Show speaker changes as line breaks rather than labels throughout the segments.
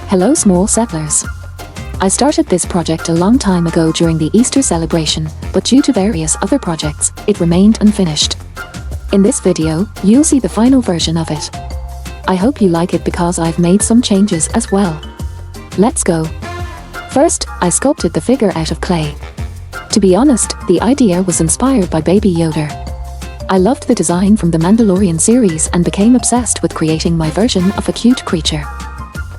Hello small settlers. I started this project a long time ago during the Easter celebration, but due to various other projects, it remained unfinished. In this video, you'll see the final version of it. I hope you like it because I've made some changes as well. Let's go. First, I sculpted the figure out of clay. To be honest, the idea was inspired by Baby Yoda. I loved the design from the Mandalorian series and became obsessed with creating my version of a cute creature.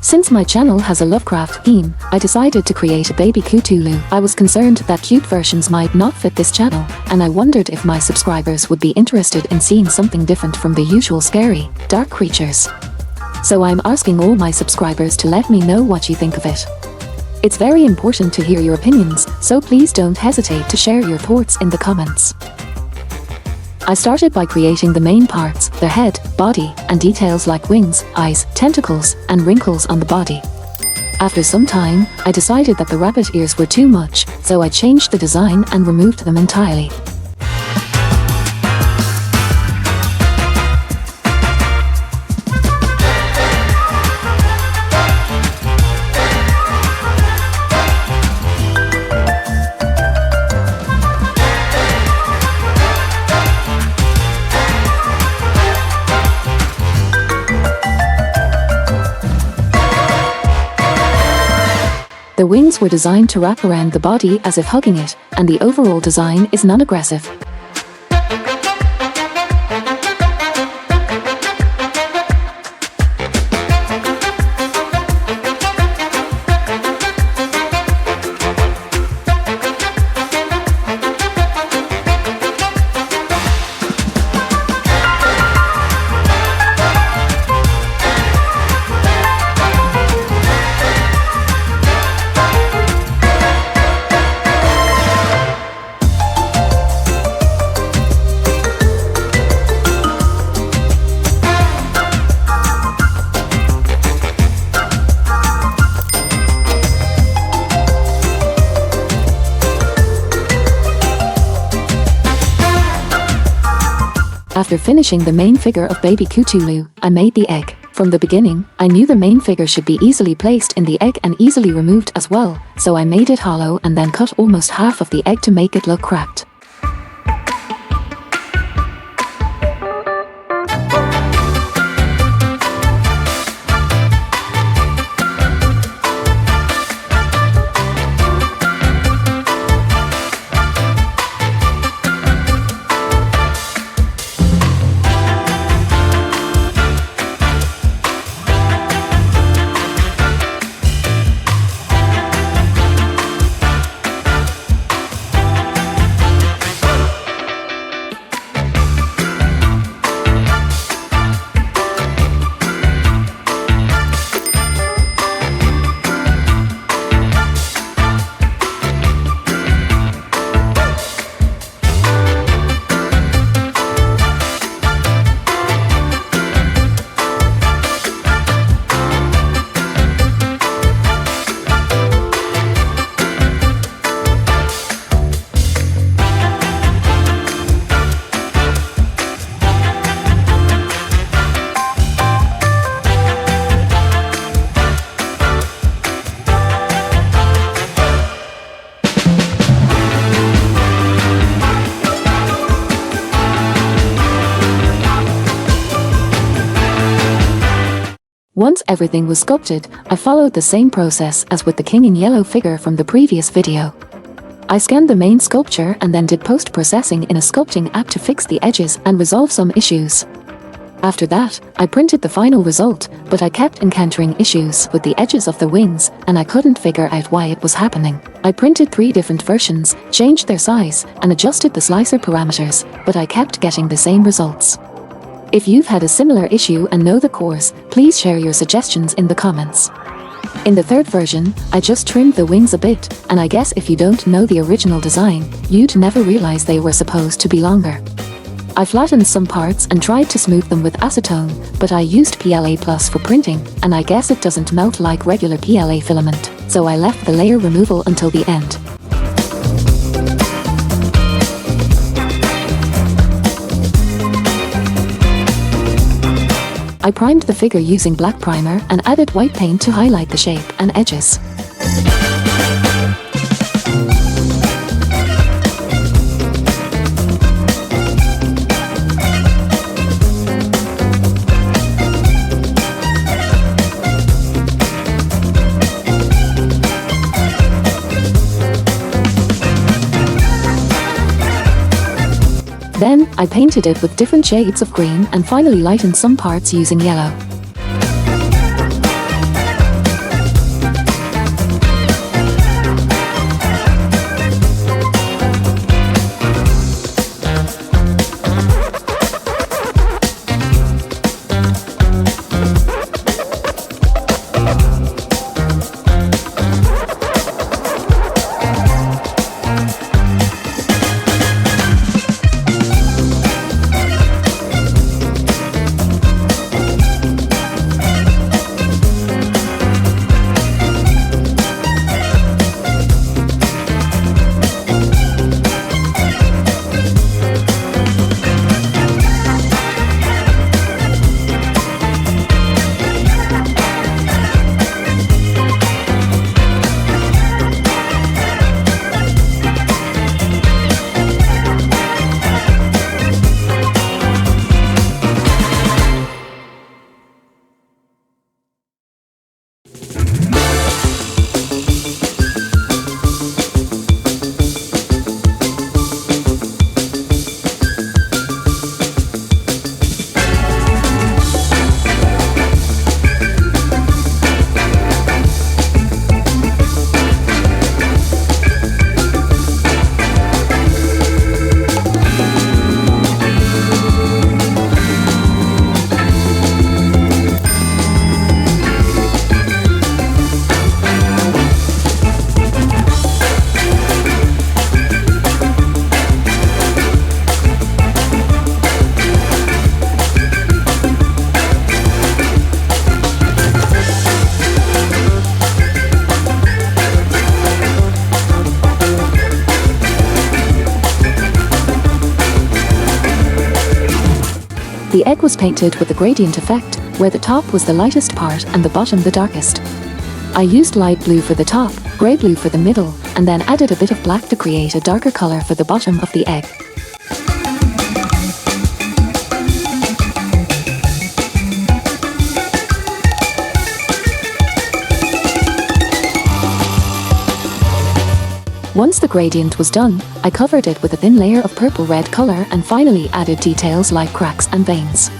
Since my channel has a Lovecraft theme, I decided to create a baby Cthulhu. I was concerned that cute versions might not fit this channel, and I wondered if my subscribers would be interested in seeing something different from the usual scary, dark creatures. So I'm asking all my subscribers to let me know what you think of it. It's very important to hear your opinions, so please don't hesitate to share your thoughts in the comments. I started by creating the main parts, the head, body, and details like wings, eyes, tentacles, and wrinkles on the body. After some time, I decided that the rabbit ears were too much, so I changed the design and removed them entirely. The wings were designed to wrap around the body as if hugging it, and the overall design is non-aggressive. After finishing the main figure of baby Cthulhu, I made the egg. From the beginning, I knew the main figure should be easily placed in the egg and easily removed as well, so I made it hollow and then cut almost half of the egg to make it look cracked. Once everything was sculpted, I followed the same process as with the king in yellow figure from the previous video. I scanned the main sculpture and then did post-processing in a sculpting app to fix the edges and resolve some issues. After that, I printed the final result, but I kept encountering issues with the edges of the wings, and I couldn't figure out why it was happening. I printed 3 different versions, changed their size, and adjusted the slicer parameters, but I kept getting the same results. If you've had a similar issue and know the cause, please share your suggestions in the comments. In the third version, I just trimmed the wings a bit, and I guess if you don't know the original design, you'd never realize they were supposed to be longer. I flattened some parts and tried to smooth them with acetone, but I used PLA Plus for printing, and I guess it doesn't melt like regular PLA filament, so I left the layer removal until the end. I primed the figure using black primer and added white paint to highlight the shape and edges. Then, I painted it with different shades of green and finally lightened some parts using yellow. The egg was painted with a gradient effect, where the top was the lightest part and the bottom the darkest. I used light blue for the top, grey blue for the middle, and then added a bit of black to create a darker colour for the bottom of the egg. Once the gradient was done, I covered it with a thin layer of purple-red colour and finally added details like cracks and veins.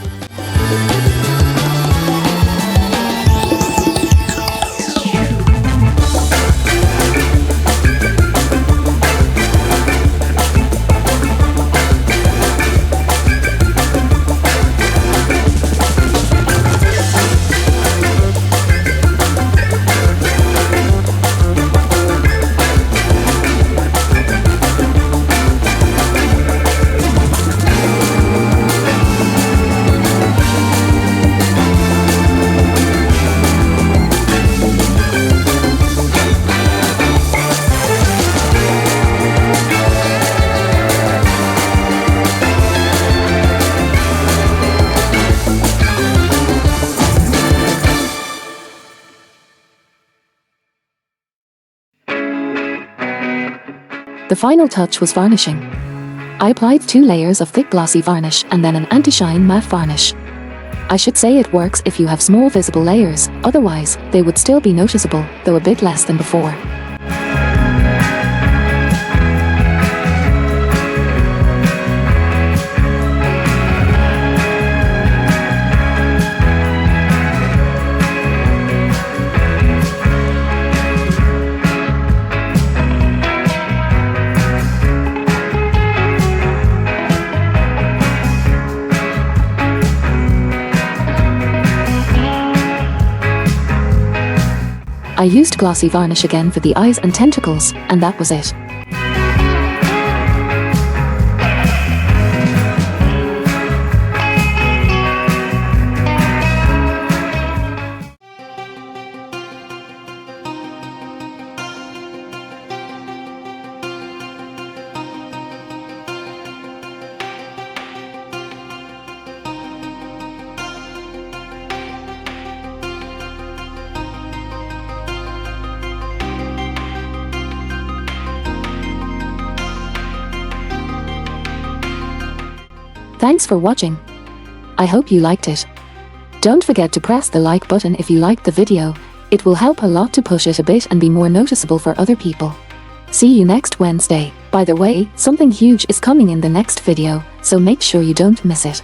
The final touch was varnishing. I applied 2 layers of thick glossy varnish and then an anti-shine matte varnish. I should say it works if you have small visible layers, otherwise they would still be noticeable, though a bit less than before. I used glossy varnish again for the eyes and tentacles, and that was it. Thanks for watching. I hope you liked it. Don't forget to press the like button if you liked the video. It will help a lot to push it a bit and be more noticeable for other people. See you next Wednesday. By the way, something huge is coming in the next video, so make sure you don't miss it.